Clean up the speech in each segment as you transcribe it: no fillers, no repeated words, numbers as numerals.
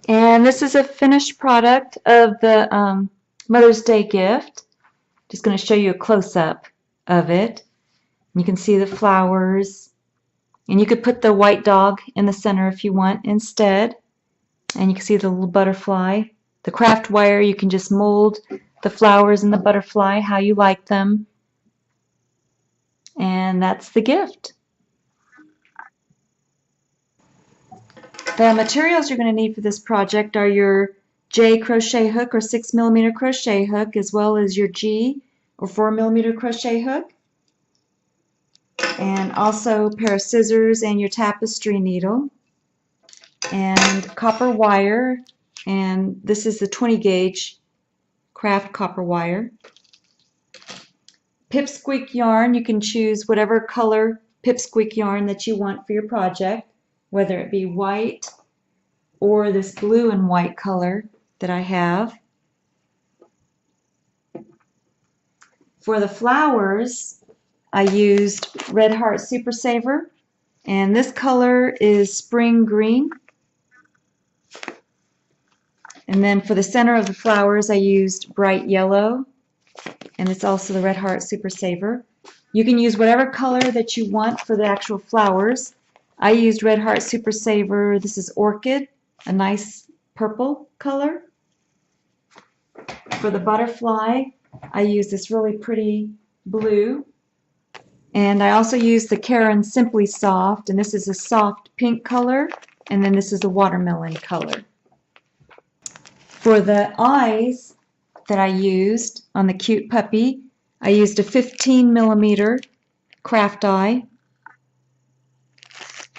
And this is a finished product of the Mother's Day gift. Just going to show you a close-up of it. You can see the flowers, and you could put the white dog in the center if you want instead. And you can see the little butterfly. The craft wire, you can just mold the flowers and the butterfly how you like them. And that's the gift. The materials you're going to need for this project are your J crochet hook or 6mm crochet hook, as well as your G or 4mm crochet hook, and also a pair of scissors and your tapestry needle, and copper wire, and this is the 20 gauge craft copper wire. Pipsqueak yarn, you can choose whatever color pipsqueak yarn that you want for your project, whether it be white or this blue and white color that I have. For the flowers, I used Red Heart Super Saver, and this color is spring green. And then for the center of the flowers, I used bright yellow, and it's also the Red Heart Super Saver. You can use whatever color that you want for the actual flowers. I used Red Heart Super Saver. This is Orchid, a nice purple color. For the butterfly, I used this really pretty blue. And I also used the Karen Simply Soft, and this is a soft pink color, and then this is a watermelon color. For the eyes that I used on the cute puppy, I used a 15mm craft eye.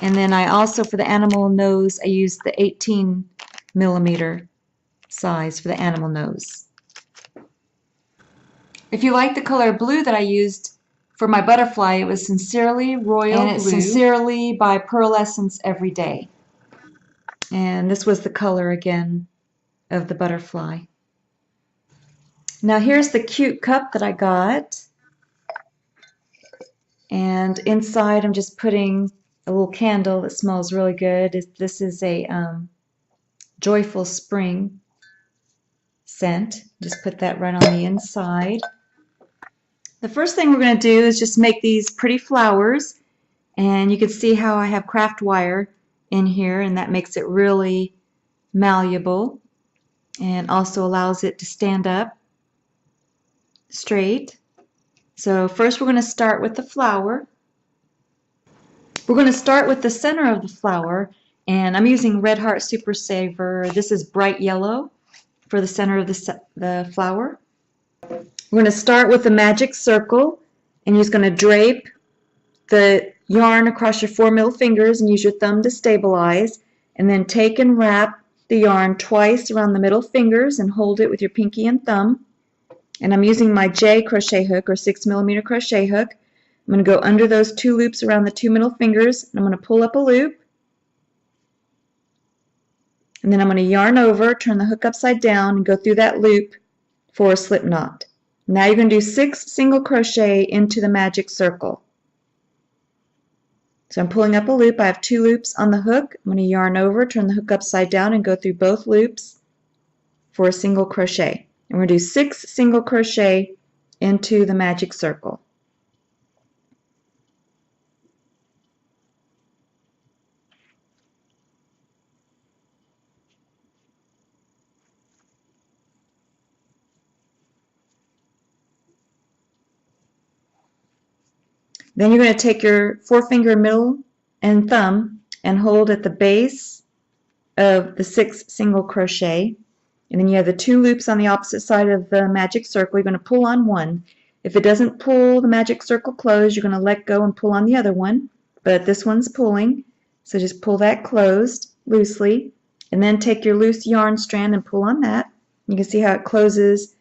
And then I also, for the animal nose, I used the 18mm size for the animal nose. If you like the color blue that I used for my butterfly, it was Sincerely Royal Blue. And it's Sincerely by Pearlescence Every Day. And this was the color again of the butterfly. Now here's the cute cup that I got. And inside I'm just putting a little candle that smells really good. This is a Joyful Spring scent. Just put that right on the inside. The first thing we're going to do is just make these pretty flowers, and you can see how I have craft wire in here, and that makes it really malleable and also allows it to stand up straight. So first we're going to start with the flower. We're going to start with the center of the flower, and I'm using Red Heart Super Saver. This is bright yellow for the center of the flower. We're going to start with the magic circle, and you're just going to drape the yarn across your 4 middle fingers and use your thumb to stabilize, and then take and wrap the yarn twice around the middle fingers and hold it with your pinky and thumb. And I'm using my J crochet hook or 6mm crochet hook. I'm going to go under those 2 loops around the 2 middle fingers, and I'm going to pull up a loop, and then I'm going to yarn over, turn the hook upside down, and go through that loop for a slip knot. Now you're going to do 6 single crochet into the magic circle. So I'm pulling up a loop. I have 2 loops on the hook. I'm going to yarn over, turn the hook upside down, and go through both loops for a single crochet. And we're going to do 6 single crochet into the magic circle. Then you're going to take your forefinger, middle, and thumb and hold at the base of the 6 single crochet. And then you have the 2 loops on the opposite side of the magic circle. You're going to pull on one. If it doesn't pull the magic circle closed, you're going to let go and pull on the other one. But this one's pulling, so just pull that closed loosely. And then take your loose yarn strand and pull on that. You can see how it closes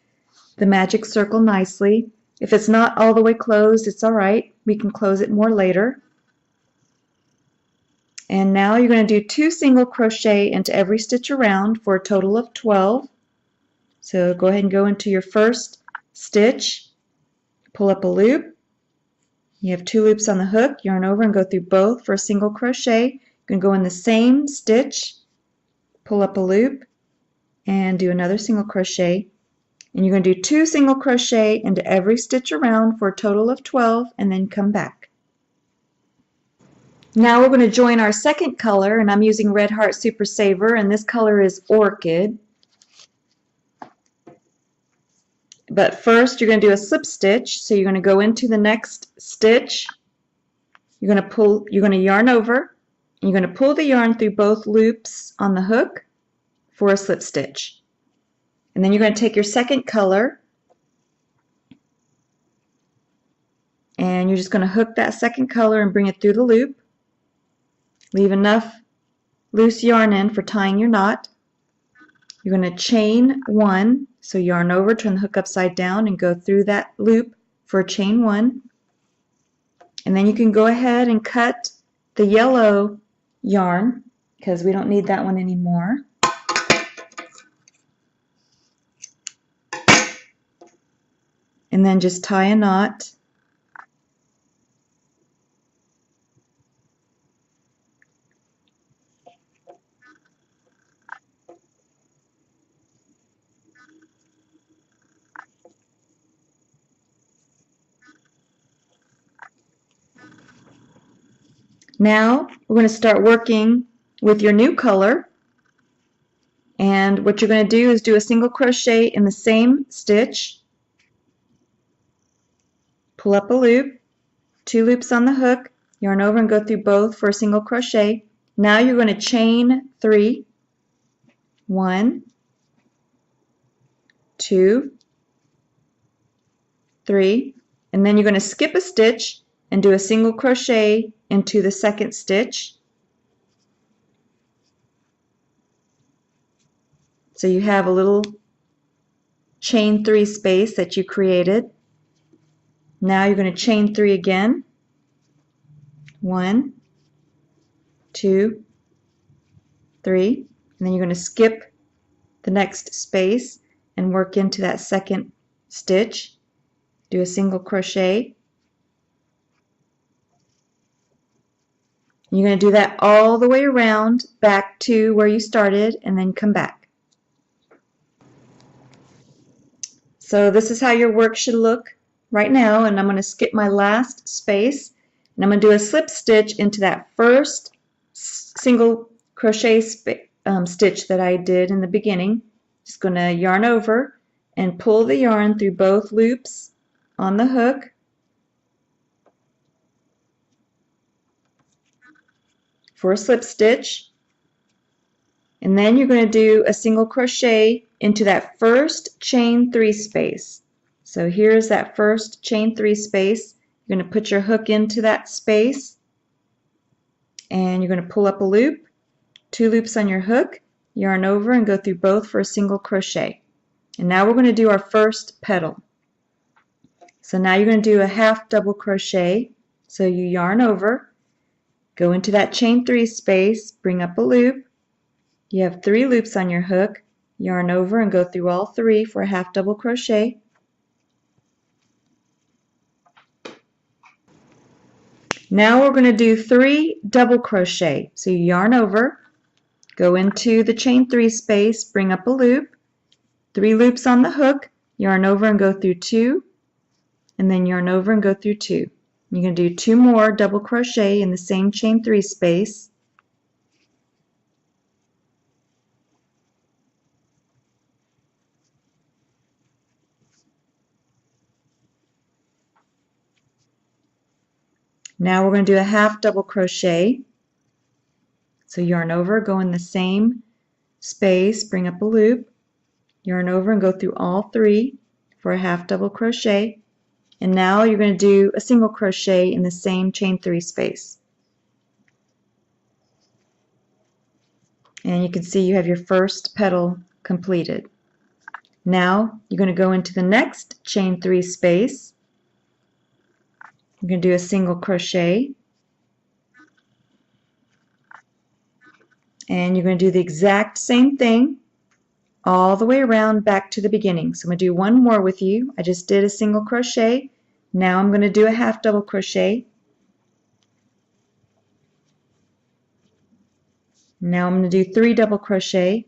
the magic circle nicely. If it's not all the way closed, it's all right. We can close it more later. And now you're going to do 2 single crochet into every stitch around for a total of 12. So go ahead and go into your first stitch, pull up a loop. You have 2 loops on the hook, yarn over and go through both for a single crochet. You can go in the same stitch, pull up a loop, and do another single crochet. And you're going to do 2 single crochet into every stitch around for a total of 12, and then come back. Now we're going to join our second color, and I'm using Red Heart Super Saver, and this color is Orchid. But first you're going to do a slip stitch, so you're going to go into the next stitch. You're going to yarn over, and you're going to pull the yarn through both loops on the hook for a slip stitch. And then you're going to take your second color, and you're just going to hook that second color and bring it through the loop. Leave enough loose yarn in for tying your knot. You're going to chain 1, so yarn over, turn the hook upside down, and go through that loop for a chain 1. And then you can go ahead and cut the yellow yarn, because we don't need that one anymore. And then just tie a knot. Now we're going to start working with your new color, and what you're going to do is do a single crochet in the same stitch, pull up a loop, 2 loops on the hook, yarn over and go through both for a single crochet. Now you're going to chain 3, 1, 2, 3, and then you're going to skip a stitch and do a single crochet into the second stitch. So you have a little chain 3 space that you created. Now you're going to chain 3 again. 1, 2, 3, and then you're going to skip the next space and work into that second stitch. Do a single crochet. You're going to do that all the way around back to where you started, and then come back. So this is how your work should look right now, and I'm going to skip my last space, and I'm going to do a slip stitch into that first single crochet stitch that I did in the beginning. Just going to yarn over and pull the yarn through both loops on the hook. For a slip stitch, and then you're going to do a single crochet into that first chain 3 space. So here's that first chain 3 space. You're going to put your hook into that space, and you're going to pull up a loop, 2 loops on your hook, yarn over and go through both for a single crochet. And now we're going to do our first petal. So now you're going to do a half double crochet. So you yarn over, go into that chain 3 space, bring up a loop. You have 3 loops on your hook, yarn over and go through all 3 for a half double crochet. Now we're going to do 3 double crochet. So you yarn over, go into the chain 3 space, bring up a loop, 3 loops on the hook, yarn over and go through 2, and then yarn over and go through 2. You're going to do 2 more double crochet in the same chain 3 space. Now we're going to do a half double crochet. So yarn over, go in the same space, bring up a loop, yarn over and go through all 3 for a half double crochet. And now you're going to do a single crochet in the same chain 3 space. And you can see you have your first petal completed. Now you're going to go into the next chain 3 space. You're going to do a single crochet. And you're going to do the exact same thing all the way around back to the beginning. So I'm going to do one more with you. I just did a single crochet. Now I'm going to do a half double crochet. Now I'm going to do 3 double crochet.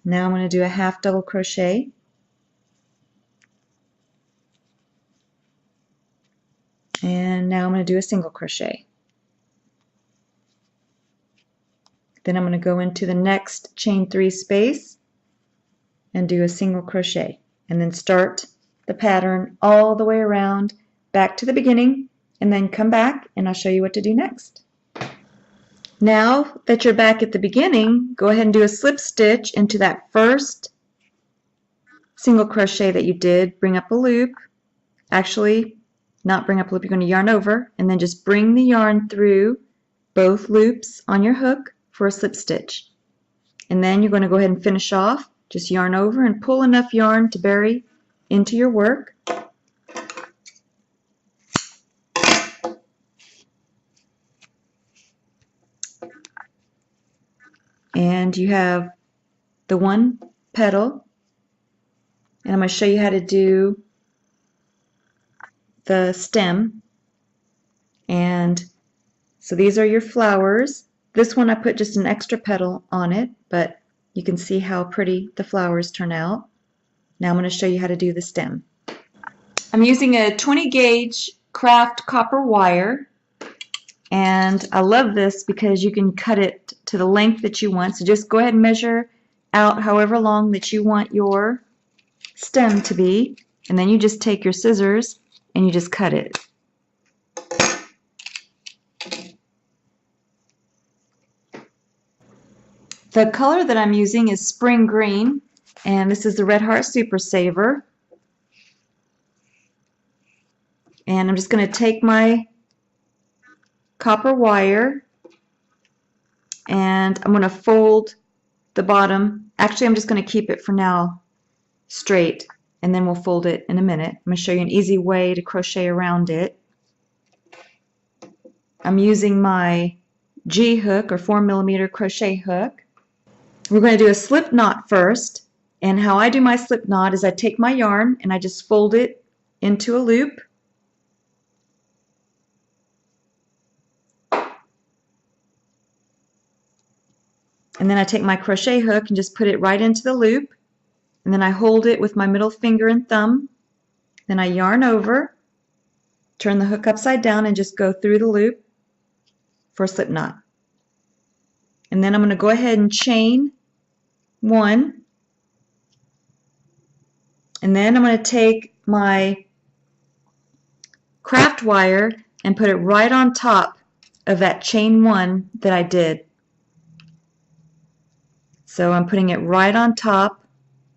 Now I'm going to do a half double crochet. And now I'm going to do a single crochet. Then I'm going to go into the next chain 3 space and do a single crochet. And then start the pattern all the way around back to the beginning, and then come back and I'll show you what to do next. Now that you're back at the beginning, go ahead and do a slip stitch into that first single crochet that you did. Bring up a loop. Actually, not bring up a loop, you're going to yarn over, and then just bring the yarn through both loops on your hook for a slip stitch. And then you're going to go ahead and finish off. Just yarn over and pull enough yarn to bury into your work. And you have the one petal, and I'm going to show you how to do the stem. And so these are your flowers. This one I put just an extra petal on it, but you can see how pretty the flowers turn out. Now I'm going to show you how to do the stem. I'm using a 20 gauge craft copper wire, and I love this because you can cut it to the length that you want. So just go ahead and measure out however long that you want your stem to be, and then you just take your scissors and you just cut it. The color that I'm using is spring green, and this is the Red Heart Super Saver. And I'm just going to take my copper wire and I'm going to fold the bottom. Actually, I'm just going to keep it for now straight, and then we'll fold it in a minute. I'm going to show you an easy way to crochet around it. I'm using my G hook, or 4mm crochet hook. We're going to do a slip knot first, and how I do my slip knot is I take my yarn and I just fold it into a loop. And then I take my crochet hook and just put it right into the loop, and then I hold it with my middle finger and thumb. Then I yarn over, turn the hook upside down, and just go through the loop for a slip knot. And then I'm going to go ahead and chain 1, and then I'm going to take my craft wire and put it right on top of that chain 1 that I did. So I'm putting it right on top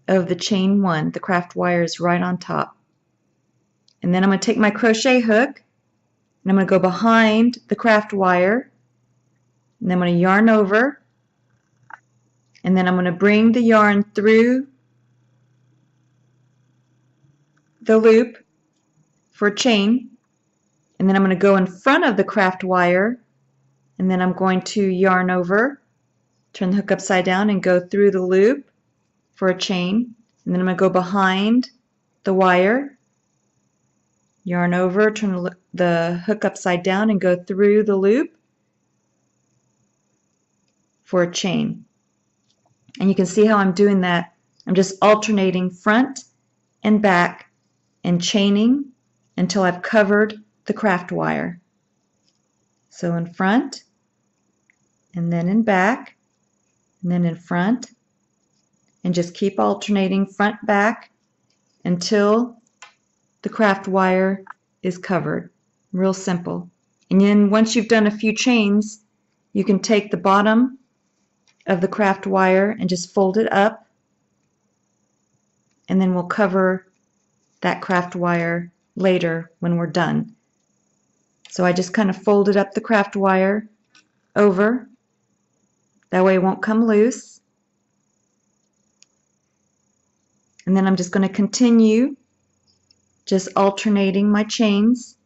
of the chain 1. The craft wire is right on top. And then I'm going to take my crochet hook and I'm going to go behind the craft wire, and then I'm going to yarn over, and then I'm going to bring the yarn through the loop for a chain, and then I'm going to go in front of the craft wire, and then I'm going to yarn over, turn the hook upside down, and go through the loop for a chain, and then I'm going to go behind the wire, yarn over, turn the hook upside down, and go through the loop for a chain. And you can see how I'm doing that. I'm just alternating front and back and chaining until I've covered the craft wire. So in front, and then in back, and then in front, and just keep alternating front, back until the craft wire is covered. Real simple. And then once you've done a few chains, you can take the bottom of the craft wire and just fold it up, and then we'll cover that craft wire later when we're done. So I just kind of folded up the craft wire over, that way it won't come loose. And then I'm just going to continue just alternating my chains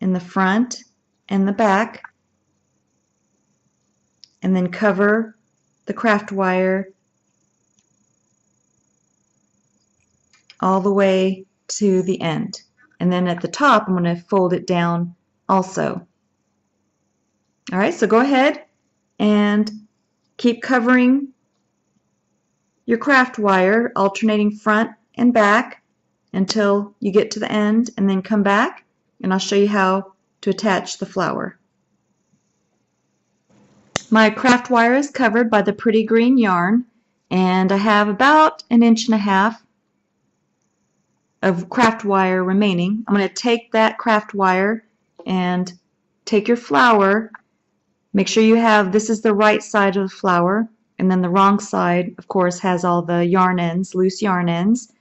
in the front and the back, and then cover the craft wire all the way to the end. And then at the top, I'm going to fold it down also. All right, so go ahead and keep covering your craft wire, alternating front and back until you get to the end, and then come back and I'll show you how to attach the flower. My craft wire is covered by the pretty green yarn, and I have about 1.5 inches of craft wire remaining. I'm going to take that craft wire and take your flower. Make sure you have, this is the right side of the flower, and then the wrong side, of course, has all the yarn ends, loose yarn ends.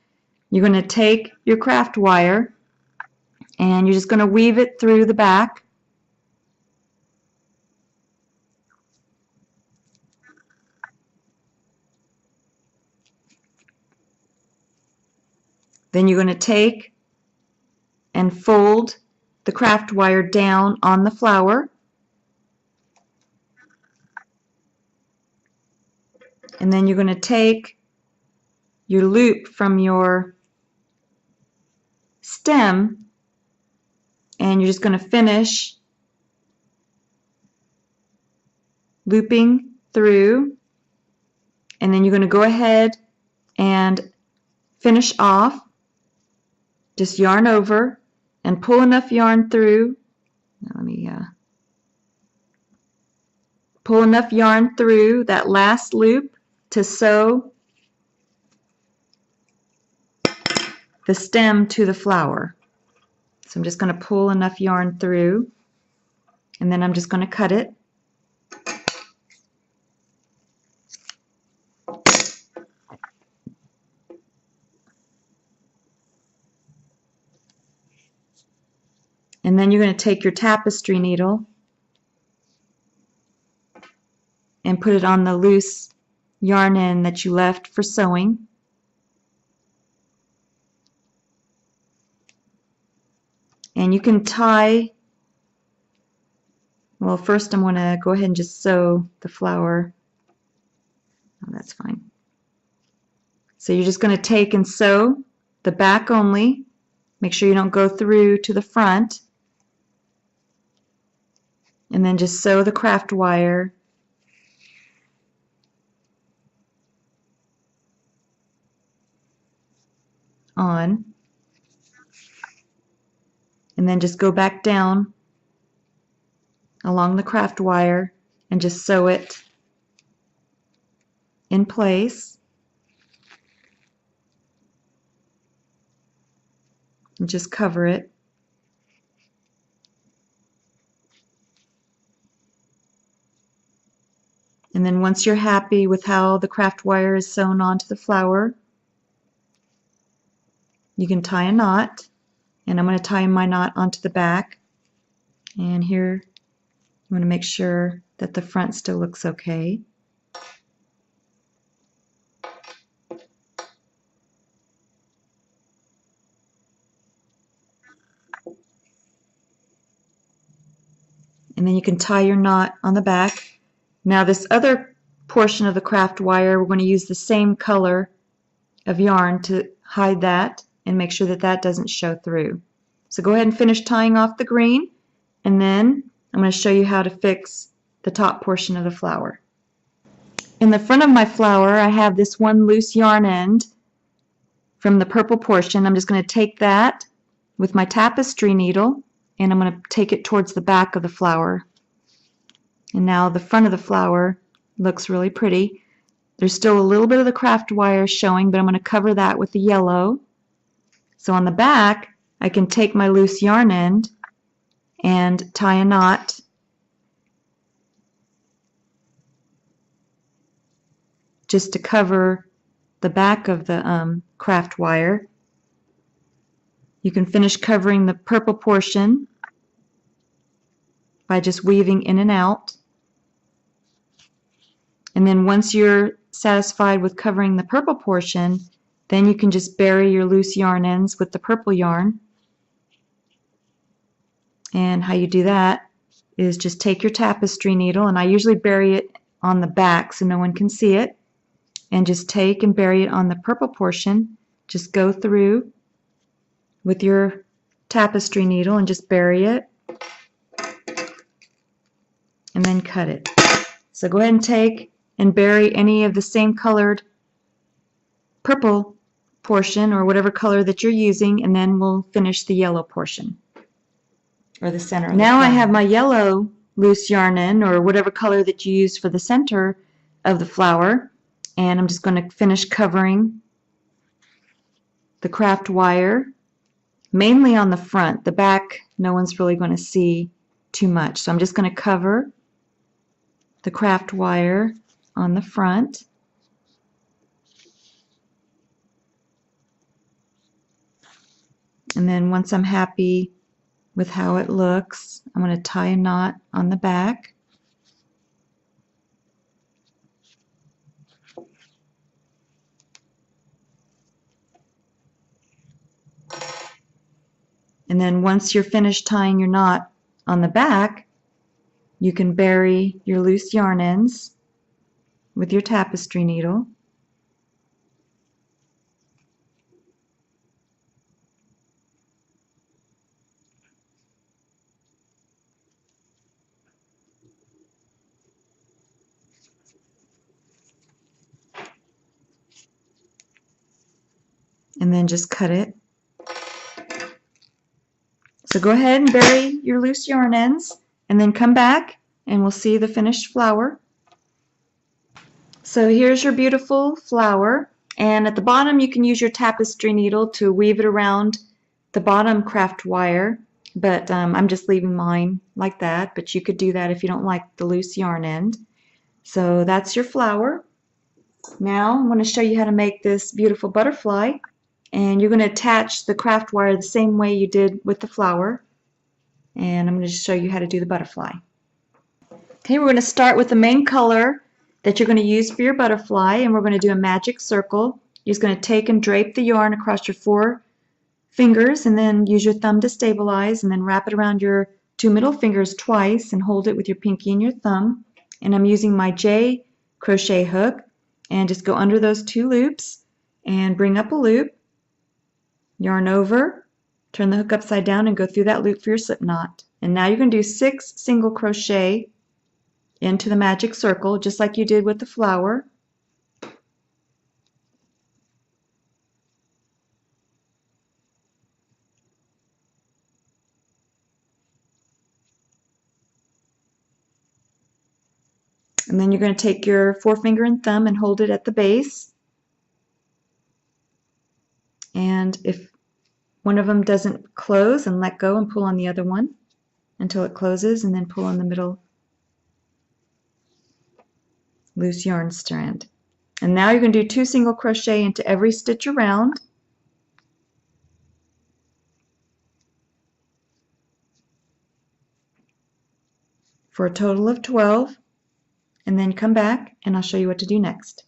You're going to take your craft wire and you're just going to weave it through the back. Then you're going to take and fold the craft wire down on the flower. And then you're going to take your loop from your stem and you're just going to finish looping through, and then you're going to go ahead and finish off. Just yarn over and pull enough yarn through. Now let me pull enough yarn through that last loop to sew the stem to the flower. So I'm just going to pull enough yarn through, and then I'm just going to cut it. And then you're going to take your tapestry needle and put it on the loose yarn end that you left for sewing. And you can tie, well, first I'm going to go ahead and just sew the flower. Oh, that's fine. So you're just going to take and sew the back only. Make sure you don't go through to the front. And then just sew the craft wire on. And then just go back down along the craft wire and just sew it in place. And just cover it. And then once you're happy with how the craft wire is sewn onto the flower, you can tie a knot. And I'm going to tie my knot onto the back. And here I'm going to make sure that the front still looks okay. And then you can tie your knot on the back. Now this other portion of the craft wire, we're going to use the same color of yarn to hide that and make sure that that doesn't show through. So go ahead and finish tying off the green, and then I'm going to show you how to fix the top portion of the flower. In the front of my flower, I have this one loose yarn end from the purple portion. I'm just going to take that with my tapestry needle and I'm going to take it towards the back of the flower. And now the front of the flower looks really pretty. There's still a little bit of the craft wire showing, but I'm going to cover that with the yellow. So on the back, I can take my loose yarn end and tie a knot. Just to cover the back of the craft wire. You can finish covering the purple portion by just weaving in and out. And then once you're satisfied with covering the purple portion, then you can just bury your loose yarn ends with the purple yarn. And how you do that is just take your tapestry needle, and I usually bury it on the back so no one can see it, and just take and bury it on the purple portion just go through with your tapestry needle and just bury it and then cut it. So go ahead and take and bury any of the same colored purple portion or whatever color that you're using, and then we'll finish the yellow portion or the center. Now I have my yellow loose yarn in, or whatever color that you use for the center of the flower, and I'm just going to finish covering the craft wire mainly on the front. The back no one's really going to see too much, so I'm just going to cover the craft wire on the front. And then once I'm happy with how it looks, I'm going to tie a knot on the back. And then once you're finished tying your knot on the back, you can bury your loose yarn ends with your tapestry needle. And then just cut it. So go ahead and bury your loose yarn ends and then come back and we'll see the finished flower. So here's your beautiful flower, and at the bottom you can use your tapestry needle to weave it around the bottom craft wire, but I'm just leaving mine like that, but you could do that if you don't like the loose yarn end. So that's your flower. Now I'm going to show you how to make this beautiful butterfly, and you're going to attach the craft wire the same way you did with the flower, and I'm going to just show you how to do the butterfly. Okay, we're going to start with the main color that you're going to use for your butterfly, and we're going to do a magic circle. You're just going to take and drape the yarn across your 4 fingers and then use your thumb to stabilize, and then wrap it around your 2 middle fingers twice and hold it with your pinky and your thumb. And I'm using my J crochet hook, and just go under those 2 loops and bring up a loop, yarn over, turn the hook upside down and go through that loop for your slip knot. And now you're going to do 6 single crochet into the magic circle just like you did with the flower. And then you're going to take your 4-finger and thumb and hold it at the base. And if one of them doesn't close, and let go and pull on the other one until it closes, and then pull on the middle loose yarn strand. And now you're going to do 2 single crochet into every stitch around. For a total of 12. And then come back and I'll show you what to do next.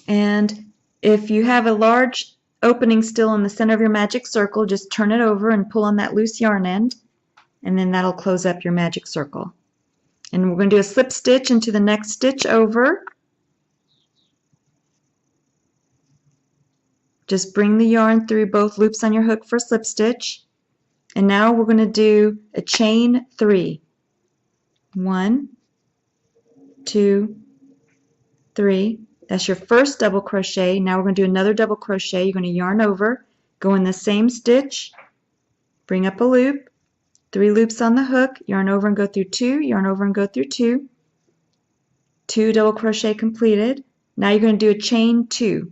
And if you have a large opening still in the center of your magic circle, just turn it over and pull on that loose yarn end, and then that'll close up your magic circle. And we're going to do a slip stitch into the next stitch over. Just bring the yarn through both loops on your hook for a slip stitch. And now we're going to do a chain 3. 1, 2, 3. That's your first double crochet. Now we're going to do another double crochet. You're going to yarn over, go in the same stitch, bring up a loop, 3 loops on the hook, yarn over and go through 2, yarn over and go through 2. 2 double crochet completed. Now you're going to do a chain 2.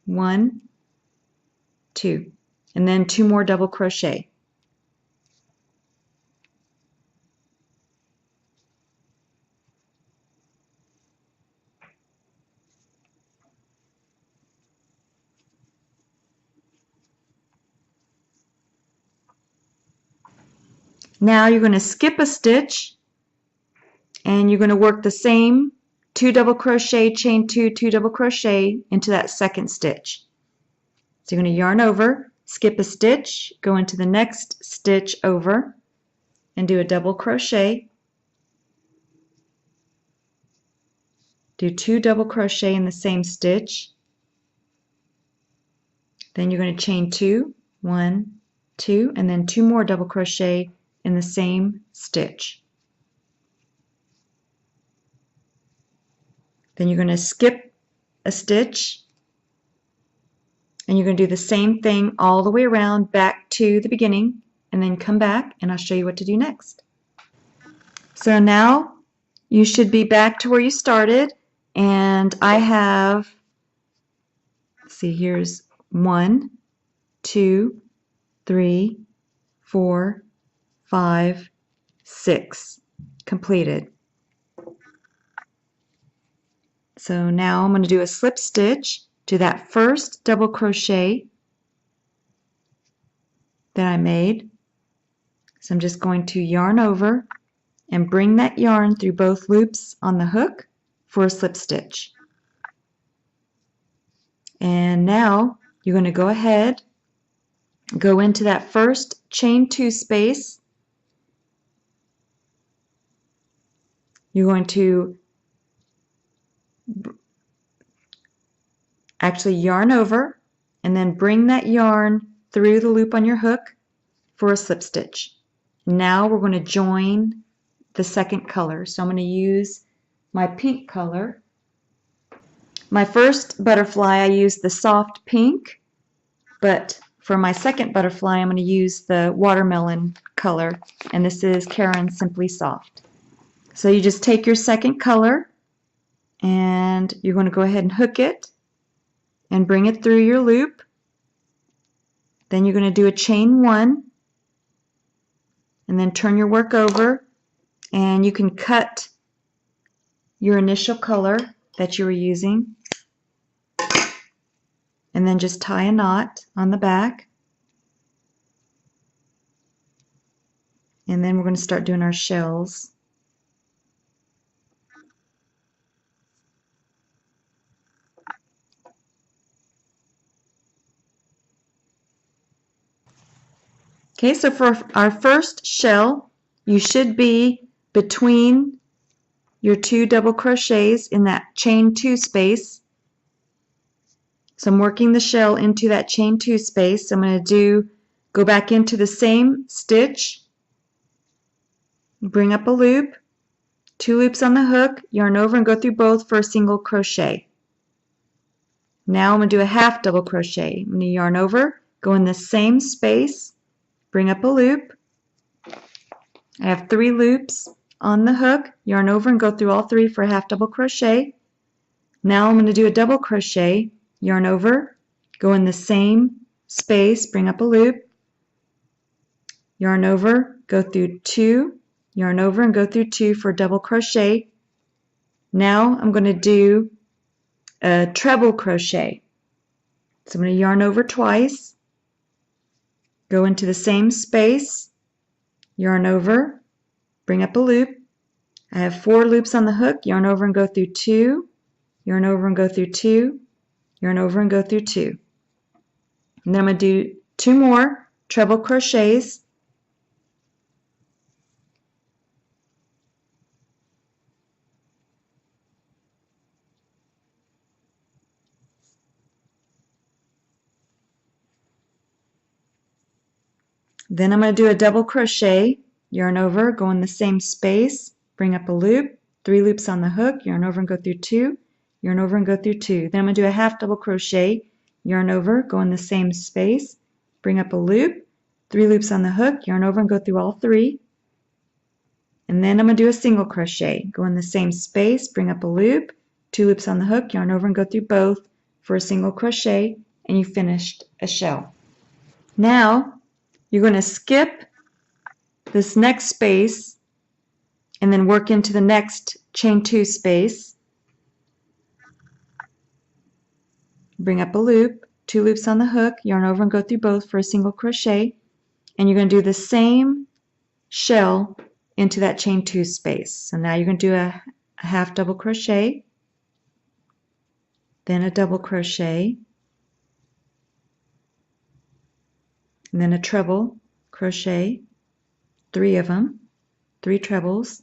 1, 2. And then 2 more double crochet. Now you're going to skip a stitch and you're going to work the same 2 double crochet, chain 2, 2 double crochet into that second stitch. So you're going to yarn over, skip a stitch, go into the next stitch over and do a double crochet. Do 2 double crochet in the same stitch. Then you're going to chain 2, 1, 2, and then 2 more double crochet in the same stitch. Then you're going to skip a stitch, and you're going to do the same thing all the way around back to the beginning, and then come back and I'll show you what to do next. So now you should be back to where you started, and I have, let's see, here's 1, 2, 3, 4, 5, 6 completed. So now I'm going to do a slip stitch to that first double crochet that I made. So I'm just going to yarn over and bring that yarn through both loops on the hook for a slip stitch. And now you're going to go ahead, go into that first chain 2 space. You're going to actually yarn over and then bring that yarn through the loop on your hook for a slip stitch. Now we're going to join the second color. So I'm going to use my pink color. My first butterfly I used the soft pink, but for my second butterfly I'm going to use the watermelon color, and this is Karen Simply Soft. So you just take your second color and you're going to go ahead and hook it and bring it through your loop. Then you're going to do a chain 1 and then turn your work over, and you can cut your initial color that you were using and then just tie a knot on the back. And then we're going to start doing our shells. Okay, so for our first shell, you should be between your 2 double crochets in that chain 2 space. So I'm working the shell into that chain 2 space. So I'm going to go back into the same stitch, bring up a loop, 2 loops on the hook, yarn over and go through both for a single crochet. Now I'm going to do a half double crochet. I'm going to yarn over, go in the same space, bring up a loop. I have 3 loops on the hook, yarn over and go through all 3 for a half double crochet. Now I'm going to do a double crochet, yarn over, go in the same space, bring up a loop, yarn over, go through 2, yarn over and go through 2 for a double crochet. Now I'm going to do a treble crochet. So I'm going to yarn over twice, go into the same space, yarn over, bring up a loop. I have 4 loops on the hook, yarn over and go through 2, yarn over and go through 2, yarn over and go through 2. And then I'm going to do 2 more treble crochets. Then I'm going to do a double crochet, yarn over, go in the same space, bring up a loop, 3 loops on the hook, yarn over and go through 2, yarn over and go through 2. Then I'm going to do a half double crochet, yarn over, go in the same space, bring up a loop, 3 loops on the hook, yarn over and go through all 3. And then I'm going to do a single crochet, go in the same space, bring up a loop, 2 loops on the hook, yarn over and go through both for a single crochet, and you finished a shell. Now you're going to skip this next space and then work into the next chain 2 space. Bring up a loop, 2 loops on the hook, yarn over and go through both for a single crochet, and you're going to do the same shell into that chain 2 space. So now you're going to do a half double crochet, then a double crochet, and then a treble crochet, 3 of them, 3 trebles,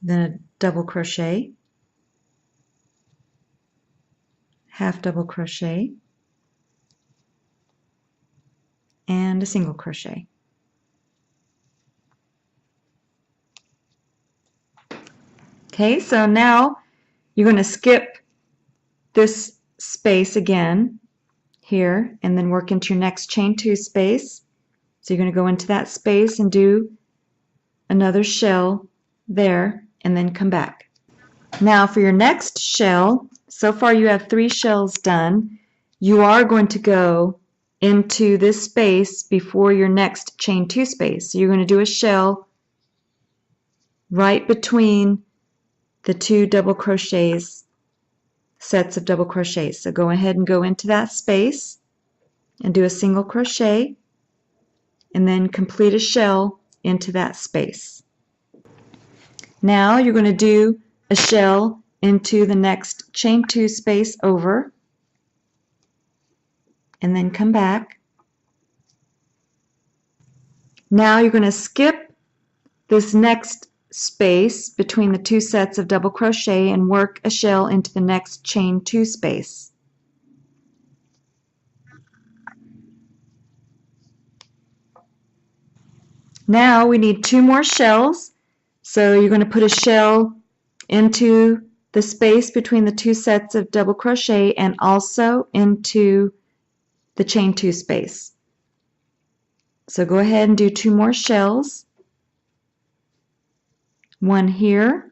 then a double crochet, half double crochet, and a single crochet. Okay, so now you're going to skip this space again here and then work into your next chain 2 space. So you're going to go into that space and do another shell there and then come back. Now for your next shell, so far you have 3 shells done. You are going to go into this space before your next chain 2 space. So you're going to do a shell right between the 2 double crochets, sets of double crochets. So go ahead and go into that space and do a single crochet and then complete a shell into that space. Now you're going to do a shell into the next chain 2 space over and then come back. Now you're going to skip this next space between the 2 sets of double crochet and work a shell into the next chain 2 space. Now we need 2 more shells, so you're going to put a shell into the space between the 2 sets of double crochet and also into the chain 2 space. So go ahead and do 2 more shells, one here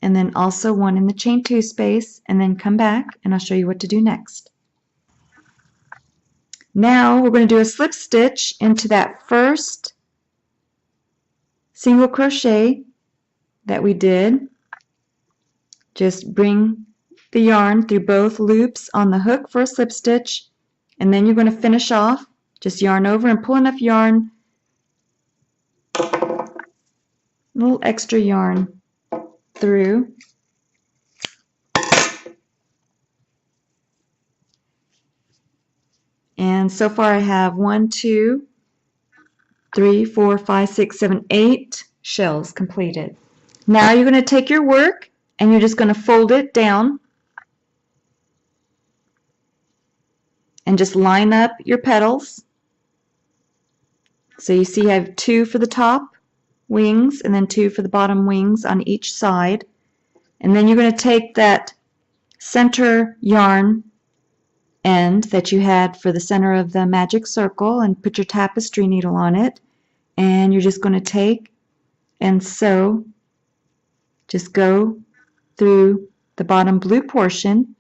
and then also one in the chain 2 space, and then come back and I'll show you what to do next. Now we're going to do a slip stitch into that first single crochet that we did. Just bring the yarn through both loops on the hook for a slip stitch, and then you're going to finish off. Just yarn over and pull enough yarn, a little extra yarn through. And so far I have 1, 2, 3, 4, 5, 6, 7, 8 shells completed. Now you're going to take your work and you're just going to fold it down and just line up your petals. So you see I have 2 for the top wings and then 2 for the bottom wings on each side. And then you're going to take that center yarn end that you had for the center of the magic circle and put your tapestry needle on it, and you're just going to take and sew, just go through the bottom blue portion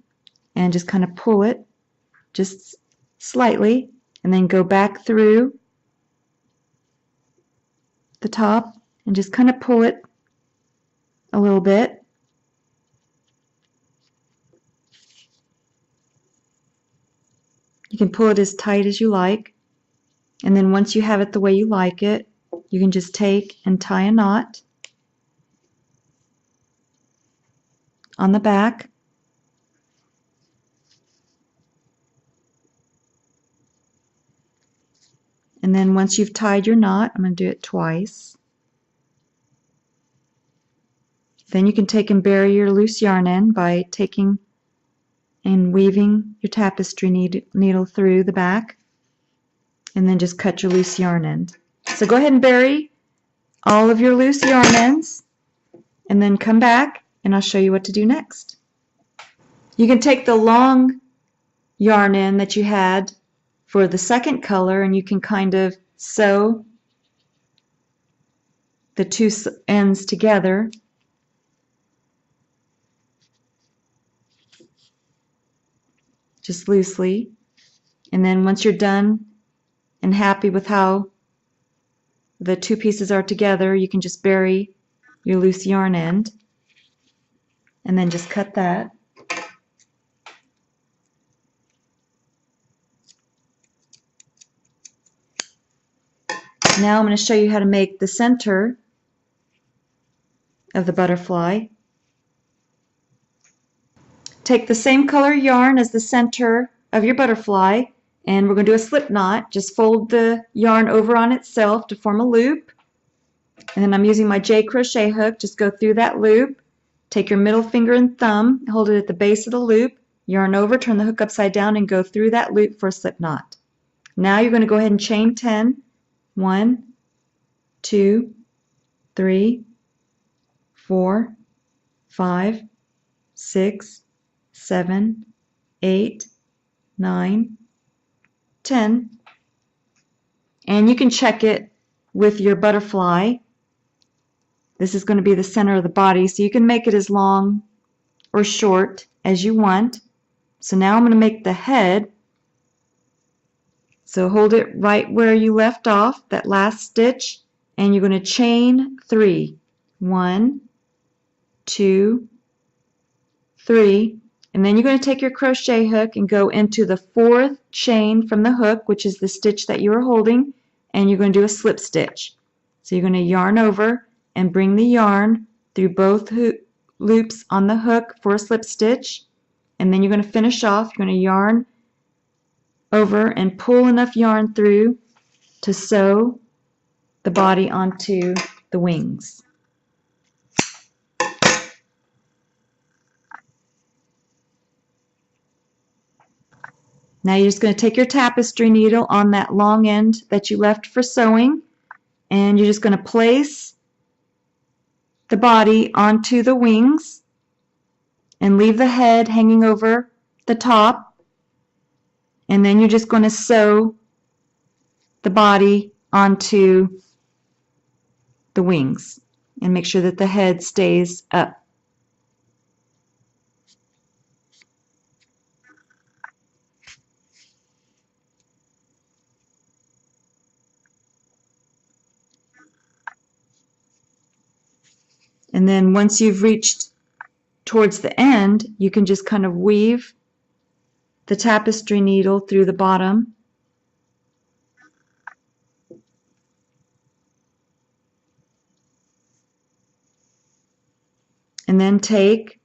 and just kind of pull it just slightly, and then go back through the top and just kind of pull it a little bit. You can pull it as tight as you like, and then once you have it the way you like it, you can just take and tie a knot on the back. And then once you've tied your knot, I'm going to do it twice. Then you can take and bury your loose yarn end by taking and weaving your tapestry needle through the back, and then just cut your loose yarn end. So go ahead and bury all of your loose yarn ends and then come back and I'll show you what to do next. You can take the long yarn end that you had for the second color and you can kind of sew the 2 ends together. Just loosely, and then once you're done and happy with how the 2 pieces are together, you can just bury your loose yarn end and then just cut that. Now I'm going to show you how to make the center of the butterfly. Take the same color yarn as the center of your butterfly and we're going to do a slip knot. Just fold the yarn over on itself to form a loop And then I'm using my J crochet hook. Just go through that loop, take your middle finger and thumb, hold it at the base of the loop, yarn over, turn the hook upside down, and go through that loop for a slip knot. Now you're going to go ahead and chain 10. 1, 2, 3, 4, 5, 6, 7, 8, 9, 10. And you can check it with your butterfly. This is going to be the center of the body, so you can make it as long or short as you want. So now I'm going to make the head. So hold it right where you left off, that last stitch, and you're going to chain 3. 1, 2, 3, and then you're going to take your crochet hook and go into the 4th chain from the hook, which is the stitch that you are holding, and you're going to do a slip stitch. So you're going to yarn over and bring the yarn through both loops on the hook for a slip stitch, and then you're going to finish off. You're going to yarn over and pull enough yarn through to sew the body onto the wings. Now you're just going to take your tapestry needle on that long end that you left for sewing, and you're just going to place the body onto the wings and leave the head hanging over the top, and then you're just going to sew the body onto the wings and make sure that the head stays up. And then once you've reached towards the end, you can just kind of weave the tapestry needle through the bottom and then take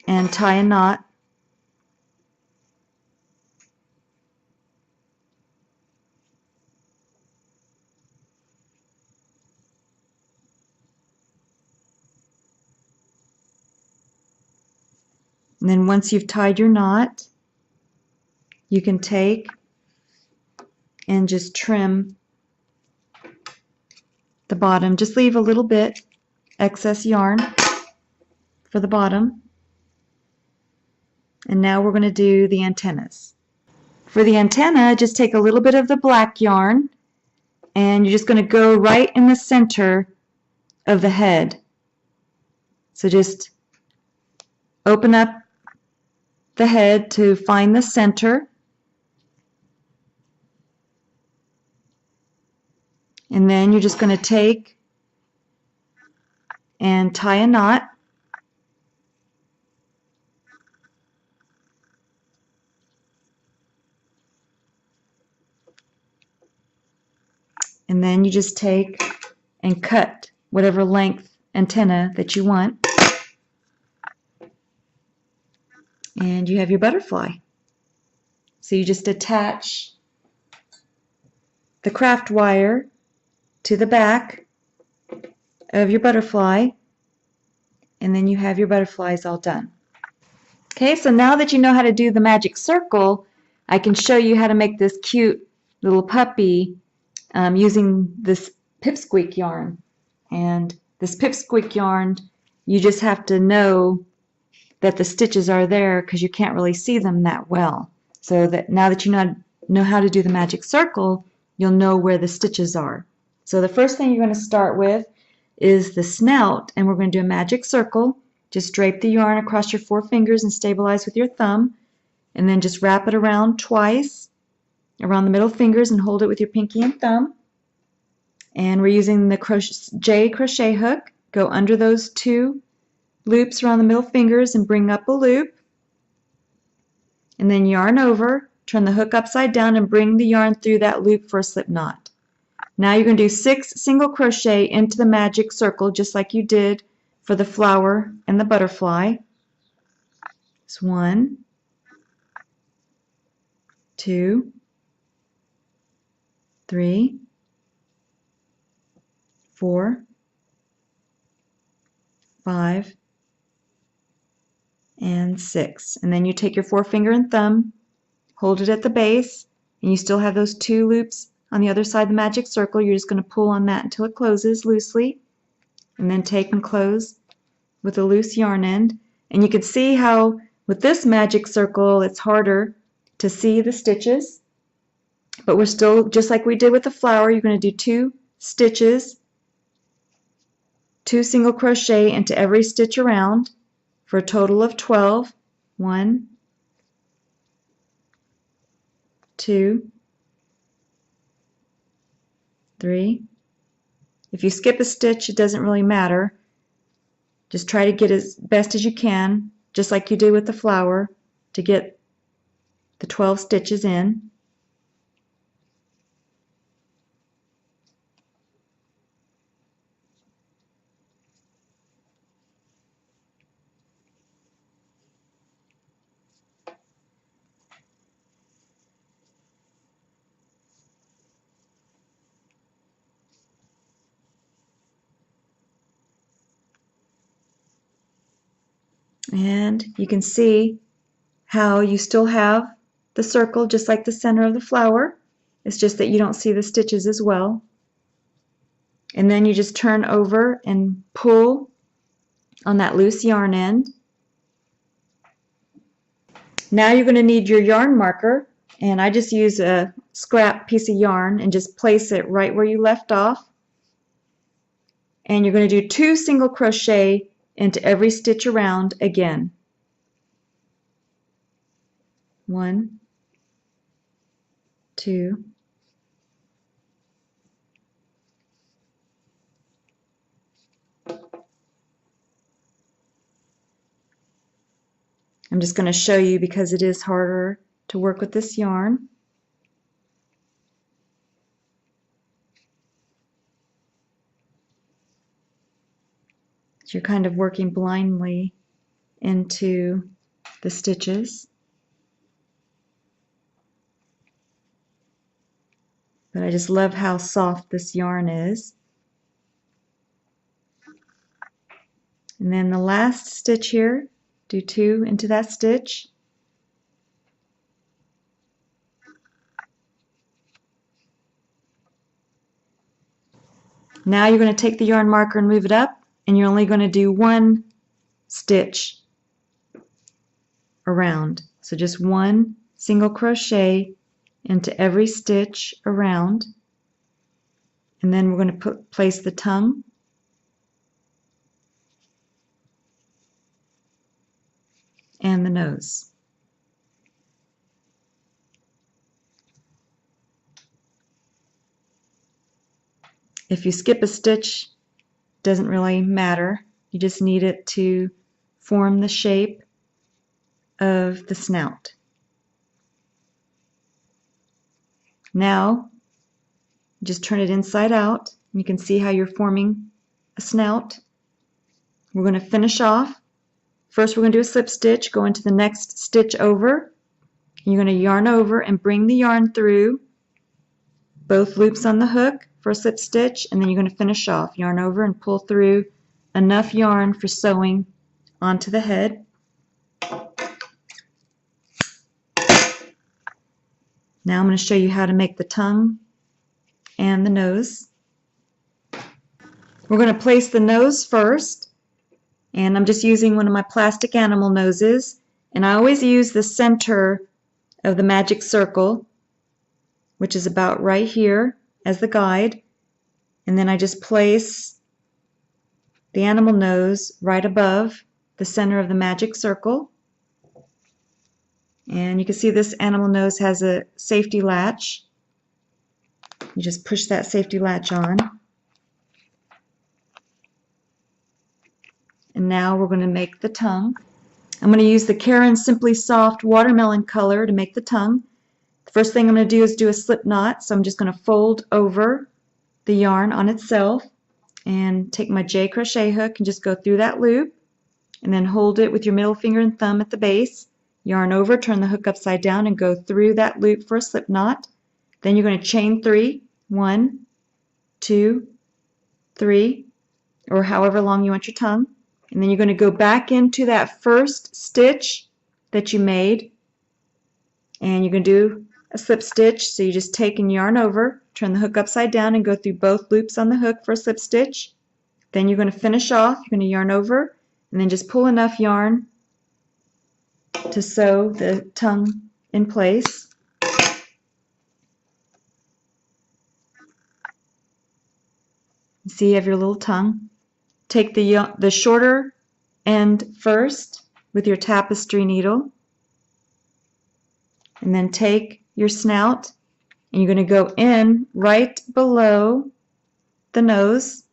and tie a knot. And then once you've tied your knot, you can take and just trim the bottom. Just leave a little bit excess yarn for the bottom. And now we're going to do the antennas. For the antenna, just take a little bit of the black yarn and you're just going to go right in the center of the head. So just open up the head to find the center, and then you're just going to take and tie a knot. And then you just take and cut whatever length antenna that you want. And you have your butterfly. So you just attach the craft wire to the back of your butterfly, and then you have your butterflies all done. Okay, so now that you know how to do the magic circle, I can show you how to make this cute little puppy using this pipsqueak yarn. And this pipsqueak yarn, you just have to know that the stitches are there because you can't really see them that well. So that now that you know how to do the magic circle, you'll know where the stitches are. So the first thing you're going to start with is the snout, and we're going to do a magic circle. Just drape the yarn across your 4 fingers and stabilize with your thumb, and then just wrap it around twice around the middle fingers and hold it with your pinky and thumb. And we're using the J crochet hook. Go under those 2 loops around the middle fingers and bring up a loop, and then yarn over, turn the hook upside down and bring the yarn through that loop for a slip knot. Now you're going to do 6 single crochet into the magic circle just like you did for the flower and the butterfly. It's 1, 2, 3, 4, 5, and 6. And then you take your forefinger and thumb, hold it at the base, and you still have those 2 loops on the other side of the magic circle. You're just going to pull on that until it closes loosely, and then take and close with a loose yarn end. And you can see how with this magic circle it's harder to see the stitches, but we're still, just like we did with the flower, you're going to do 2 stitches, 2 single crochet into every stitch around for a total of 12. 1, 2, 3. If you skip a stitch, it doesn't really matter. Just try to get as best as you can, just like you did with the flower, to get the 12 stitches in. And you can see how you still have the circle just like the center of the flower. It's just that you don't see the stitches as well. And then you just turn over and pull on that loose yarn end. Now you're going to need your yarn marker, and I just use a scrap piece of yarn and just place it right where you left off. And you're going to do 2 single crochet into every stitch around again. 1, 2, 3. I'm just going to show you because it is harder to work with this yarn. So you're kind of working blindly into the stitches. But I just love how soft this yarn is. And then the last stitch here, do 2 into that stitch. Now you're going to take the yarn marker and move it up, and you're only going to do 1 stitch around. So just 1 single crochet into every stitch around, and then we're going to place the tongue and the nose. If you skip a stitch, doesn't really matter. You just need it to form the shape of the snout. Now, just turn it inside out. You can see how you're forming a snout. We're going to finish off. First, we're going to do a slip stitch, go into the next stitch over. You're going to yarn over and bring the yarn through both loops on the hook for a slip stitch, and then you're going to finish off. Yarn over and pull through enough yarn for sewing onto the head. Now I'm going to show you how to make the tongue and the nose. We're going to place the nose first, and I'm just using one of my plastic animal noses, and I always use the center of the magic circle, which is about right here, as the guide, and then I just place the animal nose right above the center of the magic circle. And you can see this animal nose has a safety latch. You just push that safety latch on. And now we're going to make the tongue. I'm going to use the Caron Simply Soft watermelon color to make the tongue. The first thing I'm going to do is do a slip knot, so I'm just going to fold over the yarn on itself and take my J crochet hook and just go through that loop, and then hold it with your middle finger and thumb at the base. Yarn over, turn the hook upside down and go through that loop for a slip knot. Then you're going to chain 3, 1, 2, 3, or however long you want your tongue. And then you're going to go back into that first stitch that you made, and you're going to do a slip stitch. So you just take and yarn over, turn the hook upside down, and go through both loops on the hook for a slip stitch. Then you're going to finish off. You're going to yarn over, and then just pull enough yarn to sew the tongue in place. See, you have your little tongue. Take the shorter end first with your tapestry needle, and then take your snout, and you're going to go in right below the nose.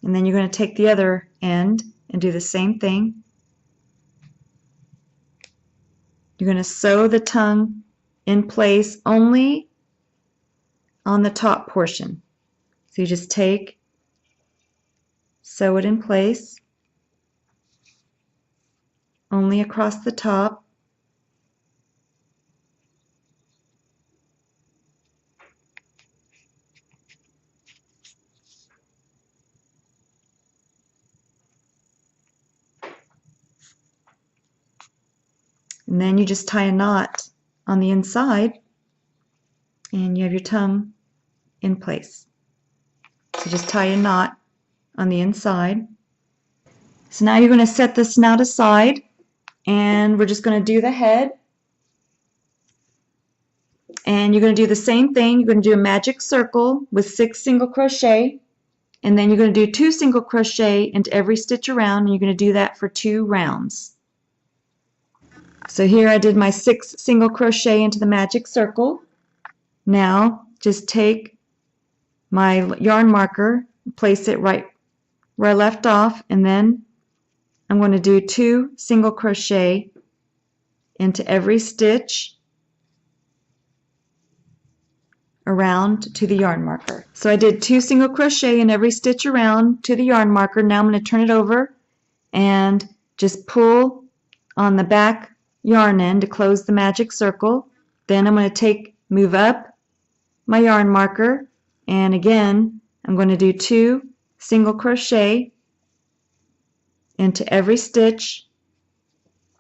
And then you're going to take the other end and do the same thing. You're going to sew the tongue in place only on the top portion. So you just take, sew it in place only across the top. And then you just tie a knot on the inside, and you have your tongue in place. So just tie a knot on the inside. So now you're going to set the snout aside, and we're just going to do the head. And you're going to do the same thing. You're going to do a magic circle with 6 single crochet, and then you're going to do 2 single crochet into every stitch around, and you're going to do that for 2 rounds. So here I did my 6 single crochet into the magic circle. Now just take my yarn marker, place it right where I left off, and then I'm going to do 2 single crochet into every stitch around to the yarn marker. So I did 2 single crochet in every stitch around to the yarn marker. Now I'm going to turn it over and just pull on the back yarn end to close the magic circle. Then I'm going to move up my yarn marker, and again I'm going to do 2 single crochet into every stitch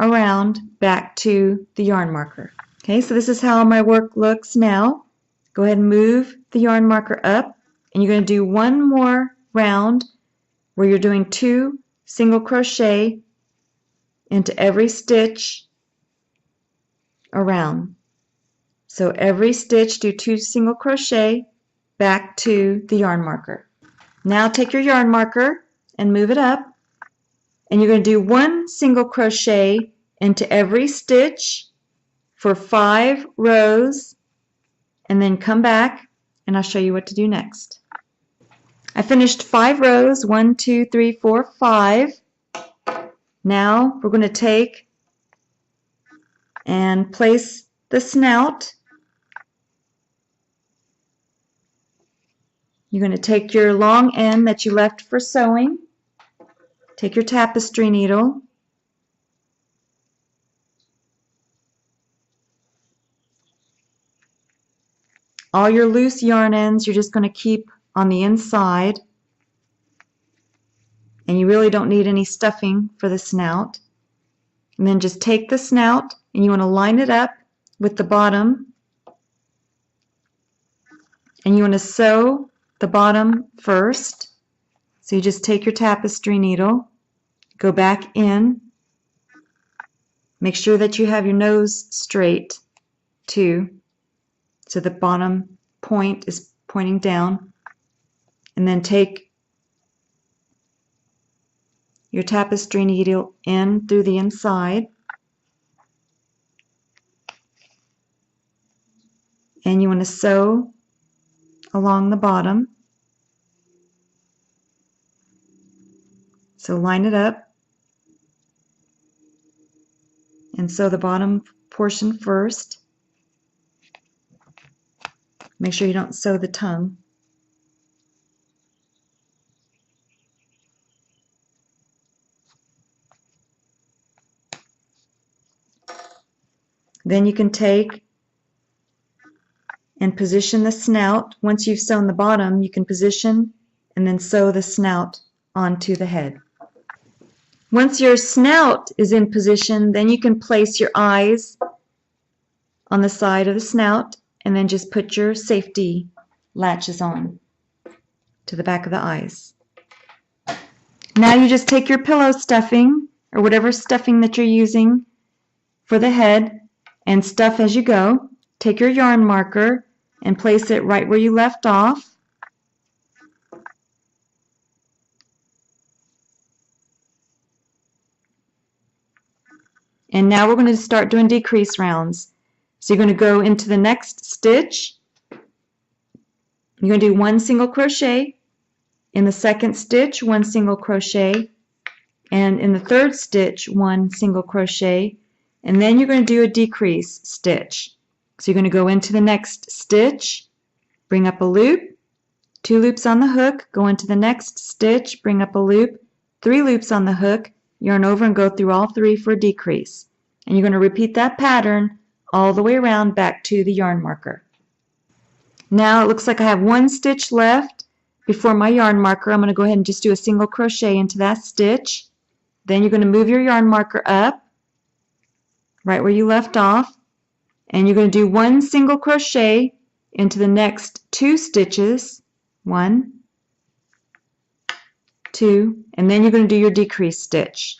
around back to the yarn marker. Okay, so this is how my work looks now. Go ahead and move the yarn marker up, and you're going to do 1 more round where you're doing 2 single crochet into every stitch around. So every stitch do 2 single crochet back to the yarn marker. Now take your yarn marker and move it up, and you're going to do 1 single crochet into every stitch for 5 rows, and then come back and I'll show you what to do next. I finished 5 rows, 1, 2, 3, 4, 5. Now we're going to take and place the snout. You're going to take your long end that you left for sewing, take your tapestry needle, all your loose yarn ends you're just going to keep on the inside, and you really don't need any stuffing for the snout. And then just take the snout and you want to line it up with the bottom, and you want to sew the bottom first. So you just take your tapestry needle, go back in, make sure that you have your nose straight too, so the bottom point is pointing down, and then take your tapestry needle in through the inside, and you want to sew along the bottom. So line it up and sew the bottom portion first. Make sure you don't sew the tongue. Then you can take and position the snout. Once you've sewn the bottom, you can position and then sew the snout onto the head. Once your snout is in position, then you can place your eyes on the side of the snout and then just put your safety latches on to the back of the eyes. Now you just take your pillow stuffing or whatever stuffing that you're using for the head and stuff as you go. Take your yarn marker and place it right where you left off. And now we're going to start doing decrease rounds. So you're going to go into the next stitch. You're going to do 1 single crochet. In the second stitch, 1 single crochet. And in the third stitch, 1 single crochet. And then you're going to do a decrease stitch. So you're going to go into the next stitch, bring up a loop, 2 loops on the hook, go into the next stitch, bring up a loop, 3 loops on the hook, yarn over and go through all 3 for a decrease. And you're going to repeat that pattern all the way around back to the yarn marker. Now it looks like I have 1 stitch left before my yarn marker. I'm going to go ahead and just do a single crochet into that stitch. Then you're going to move your yarn marker up right where you left off, and you're going to do 1 single crochet into the next 2 stitches. 1, 2, and then you're going to do your decrease stitch.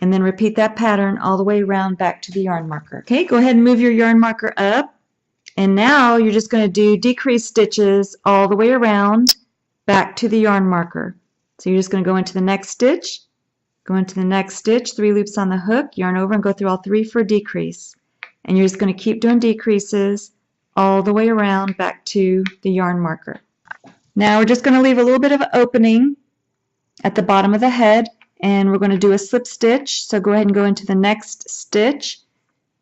And then repeat that pattern all the way around back to the yarn marker. Okay, go ahead and move your yarn marker up. And now you're just going to do decrease stitches all the way around back to the yarn marker. So you're just going to go into the next stitch, go into the next stitch, 3 loops on the hook, yarn over and go through all 3 for a decrease. And you're just going to keep doing decreases all the way around back to the yarn marker. Now we're just going to leave a little bit of an opening at the bottom of the head, and we're going to do a slip stitch. So go ahead and go into the next stitch,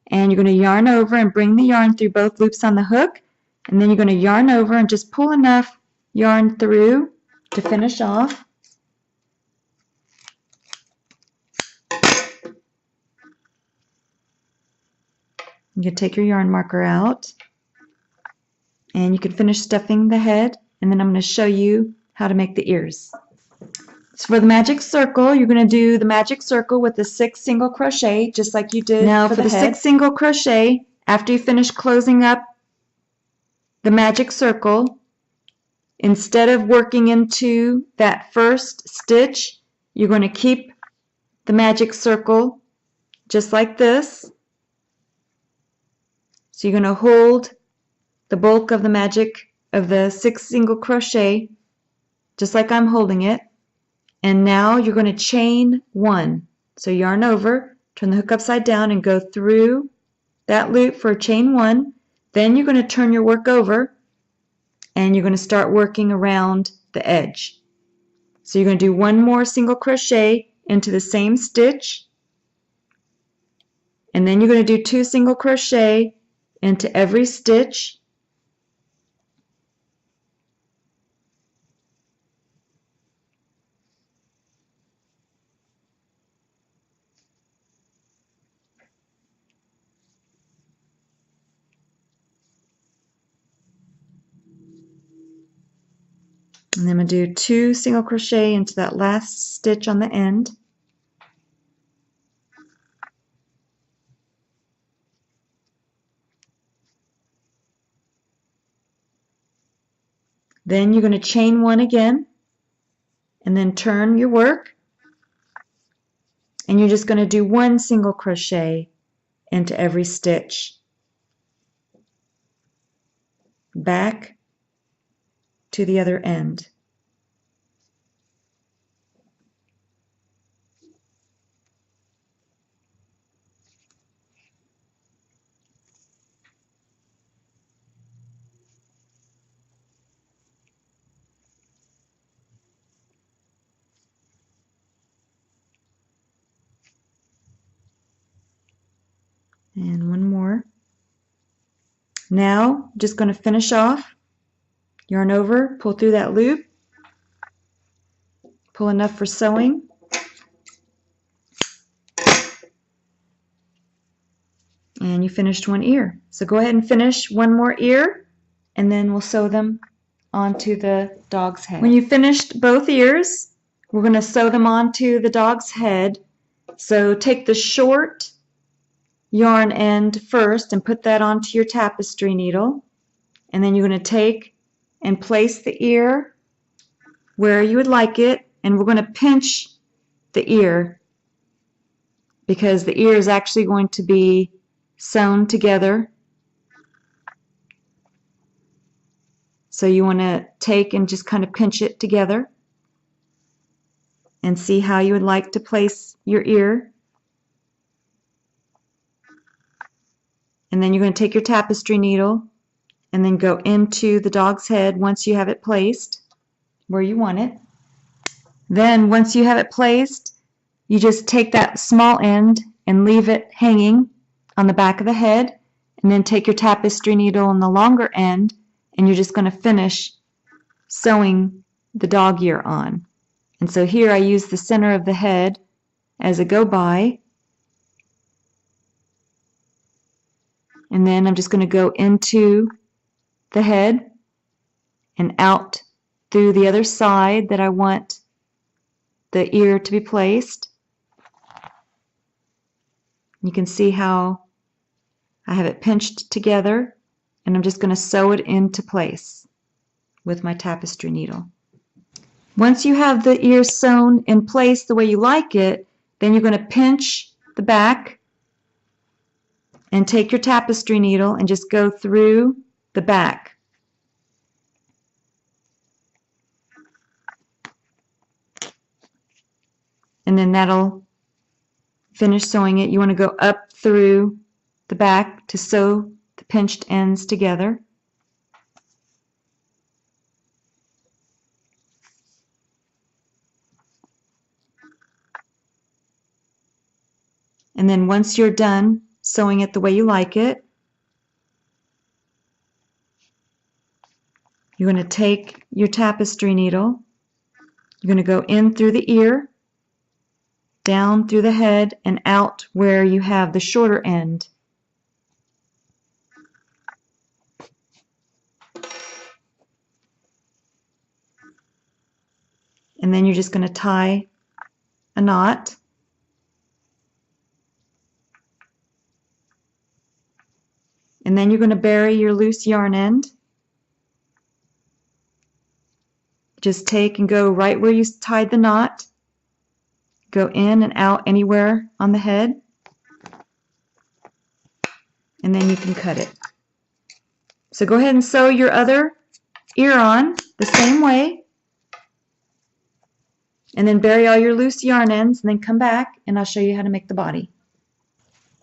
and you're going to yarn over and bring the yarn through both loops on the hook, and then you're going to yarn over and just pull enough yarn through to finish off. You can take your yarn marker out, and you can finish stuffing the head, and then I'm going to show you how to make the ears. So for the magic circle, you're going to do the magic circle with the 6 single crochet, just like you did now for the 6 single crochet. After you finish closing up the magic circle, instead of working into that first stitch, you're going to keep the magic circle just like this. So you're going to hold the bulk of the magic of the 6 single crochet just like I'm holding it. And now you're going to chain 1. So yarn over, turn the hook upside down and go through that loop for chain 1. Then you're going to turn your work over and you're going to start working around the edge. So you're going to do 1 more single crochet into the same stitch, and then you're going to do 2 single crochet into every stitch. And then I'm going to do 2 single crochet into that last stitch on the end. Then you're going to chain 1 again, and then turn your work, and you're just going to do 1 single crochet into every stitch. Back to the other end. And 1 more. Now, I'm just going to finish off. Yarn over, pull through that loop, pull enough for sewing, And you finished one ear. So go ahead and finish one more ear, and then we'll sew them onto the dog's head. When you finished both ears, we're going to sew them onto the dog's head. So take the short yarn end first and put that onto your tapestry needle, and then you're going to take and place the ear where you would like it, and we're going to pinch the ear because the ear is actually going to be sewn together. So you want to take and just kind of pinch it together and see how you would like to place your ear. And then you're going to take your tapestry needle and then go into the dog's head once you have it placed where you want it. Then once you have it placed, you just take that small end and leave it hanging on the back of the head, and then take your tapestry needle on the longer end, and you're just going to finish sewing the dog ear on. And so here I use the center of the head as a go-by, and then I'm just going to go into the head and out through the other side that I want the ear to be placed. You can see how I have it pinched together, and I'm just going to sew it into place with my tapestry needle. Once you have the ear sewn in place the way you like it, then you're going to pinch the back and take your tapestry needle and just go through the back. And then that'll finish sewing it. You want to go up through the back to sew the pinched ends together. And then once you're done sewing it the way you like it, you're going to take your tapestry needle, you're going to go in through the ear, down through the head, and out where you have the shorter end. And then you're just going to tie a knot. And then you're going to bury your loose yarn end. Just take and go right where you tied the knot. Go in and out anywhere on the head. And then you can cut it. So go ahead and sew your other ear on the same way. And then bury all your loose yarn ends, and then come back and I'll show you how to make the body.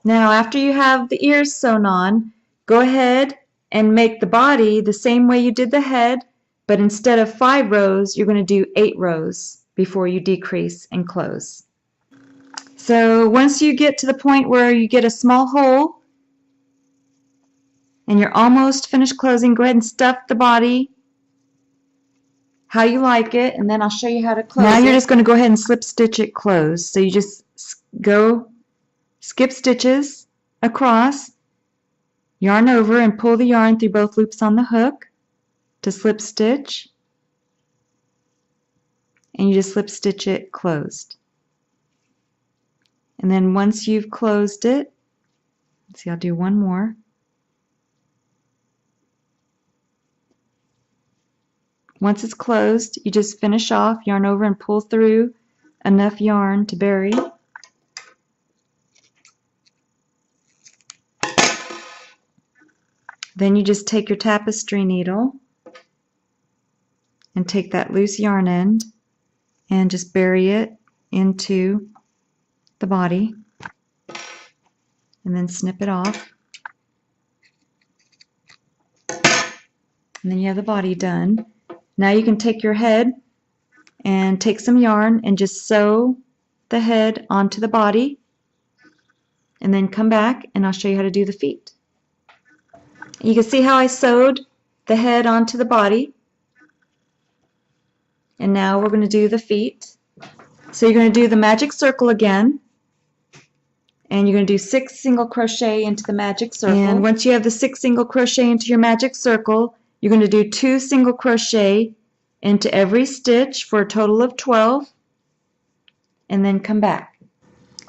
Now after you have the ears sewn on, go ahead and make the body the same way you did the head, but instead of 5 rows, you're going to do 8 rows before you decrease and close. So once you get to the point where you get a small hole and you're almost finished closing, go ahead and stuff the body how you like it, and then I'll show you how to close it. Now you're just going to go ahead and slip stitch it closed. So you just go skip stitches across, yarn over, and pull the yarn through both loops on the hook to slip stitch, and you just slip stitch it closed. And then once you've closed it, let's see, I'll do one more. Once it's closed, you just finish off, yarn over, and pull through enough yarn to bury. Then you just take your tapestry needle and take that loose yarn end and just bury it into the body, and then snip it off. And then you have the body done. Now you can take your head and take some yarn and just sew the head onto the body, and then come back and I'll show you how to do the feet. You can see how I sewed the head onto the body, and now we're going to do the feet. So you're going to do the magic circle again, and you're going to do 6 single crochet into the magic circle. And once you have the 6 single crochet into your magic circle, you're going to do 2 single crochet into every stitch for a total of 12, and then come back.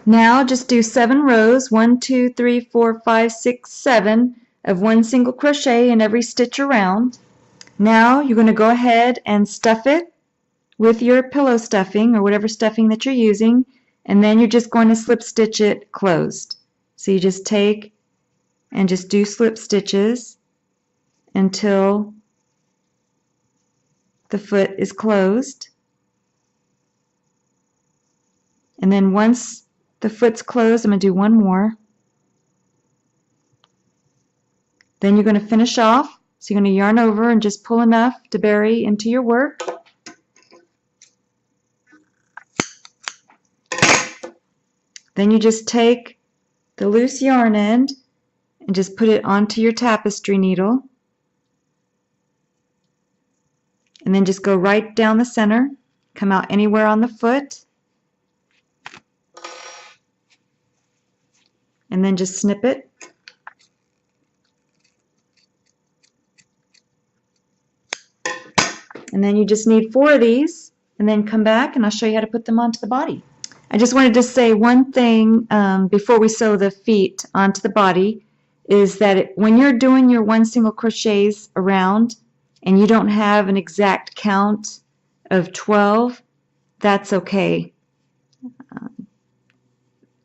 Now just do 7 rows, 1, 2, 3, 4, 5, 6, 7 of 1 single crochet in every stitch around. Now you're going to go ahead and stuff it with your pillow stuffing or whatever stuffing that you're using, and then you're just going to slip stitch it closed. So you just take and just do slip stitches until the foot is closed. And then once the foot's closed, I'm going to do one more. Then you're going to finish off. So you're going to yarn over and just pull enough to bury into your work. Then you just take the loose yarn end and just put it onto your tapestry needle. And then just go right down the center, come out anywhere on the foot, and then just snip it. And then you just need 4 of these, and then come back and I'll show you how to put them onto the body. I just wanted to say one thing before we sew the feet onto the body, is that when you're doing your 1 single crochets around and you don't have an exact count of 12, that's okay.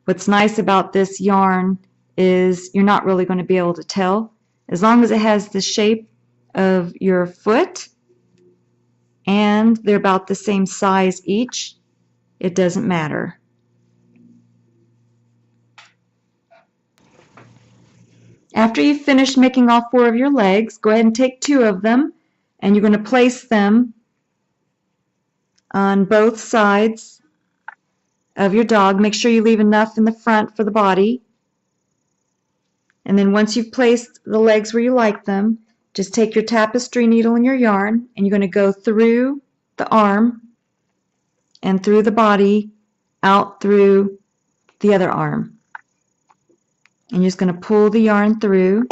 What's nice about this yarn is you're not really going to be able to tell. As long as it has the shape of your foot and they're about the same size each, it doesn't matter. After you've finished making all 4 of your legs, go ahead and take 2 of them, and you're going to place them on both sides of your dog. Make sure you leave enough in the front for the body. And then once you've placed the legs where you like them, just take your tapestry needle and your yarn, and you're going to go through the arm and through the body, out through the other arm. And you're just going to pull the yarn through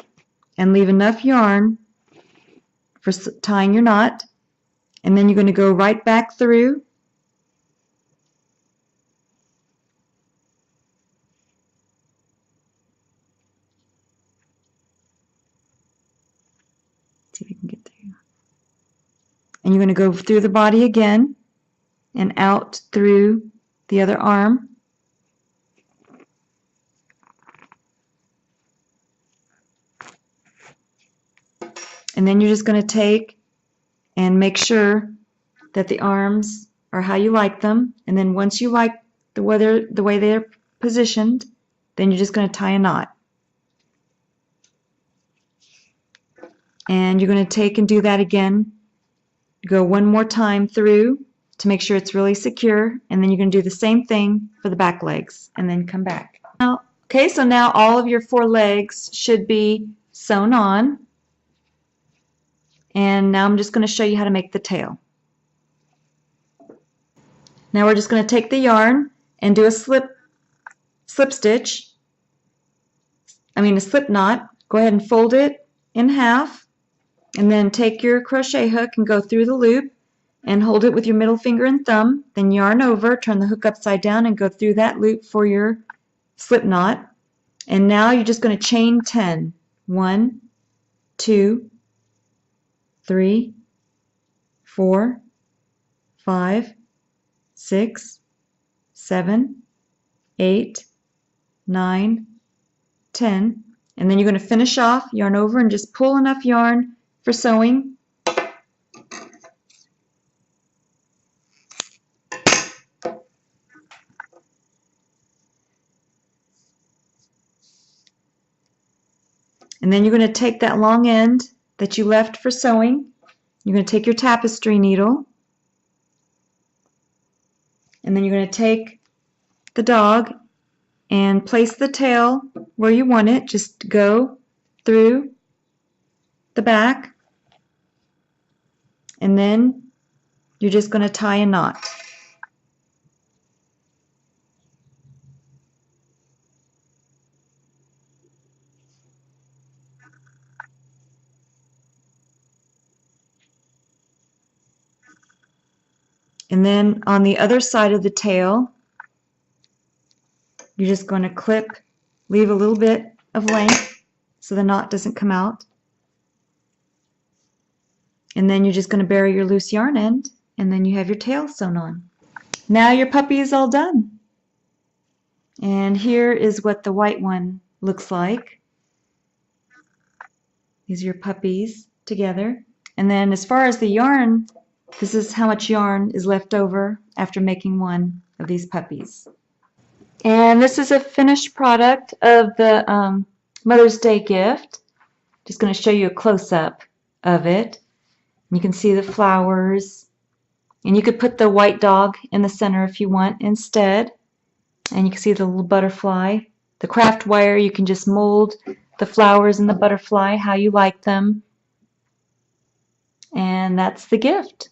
and leave enough yarn for tying your knot. And then you're going to go right back through. See if you can get through. And you're going to go through the body again and out through the other arm. And then you're just going to take and make sure that the arms are how you like them. And then once you like the way they're positioned, then you're just going to tie a knot. And you're going to take and do that again. Go one more time through to make sure it's really secure, and then you're going to do the same thing for the back legs, and then come back. Okay, so now all of your 4 legs should be sewn on, and now I'm just going to show you how to make the tail. Now we're just going to take the yarn and do a slip knot. Go ahead and fold it in half, and then take your crochet hook and go through the loop and hold it with your middle finger and thumb. Then yarn over, turn the hook upside down, and go through that loop for your slip knot. And now you're just going to chain 10. 1, 2, 3, 4, 5, 6, 7, 8, 9, 10. And then you're going to finish off, yarn over, and just pull enough yarn for sewing. And then you're going to take that long end that you left for sewing. You're going to take your tapestry needle, and then you're going to take the dog and place the tail where you want it. Just go through the back, and then you're just going to tie a knot. And then on the other side of the tail, you're just going to clip, leave a little bit of length so the knot doesn't come out. And then you're just going to bury your loose yarn end, and then you have your tail sewn on. Now your puppy is all done. And here is what the white one looks like. These are your puppies together. And then as far as the yarn, this is how much yarn is left over after making one of these puppies. And this is a finished product of the Mother's Day gift. Just going to show you a close-up of it. You can see the flowers. And you could put the white dog in the center if you want instead. And you can see the little butterfly. The craft wire, you can just mold the flowers and the butterfly how you like them. And that's the gift.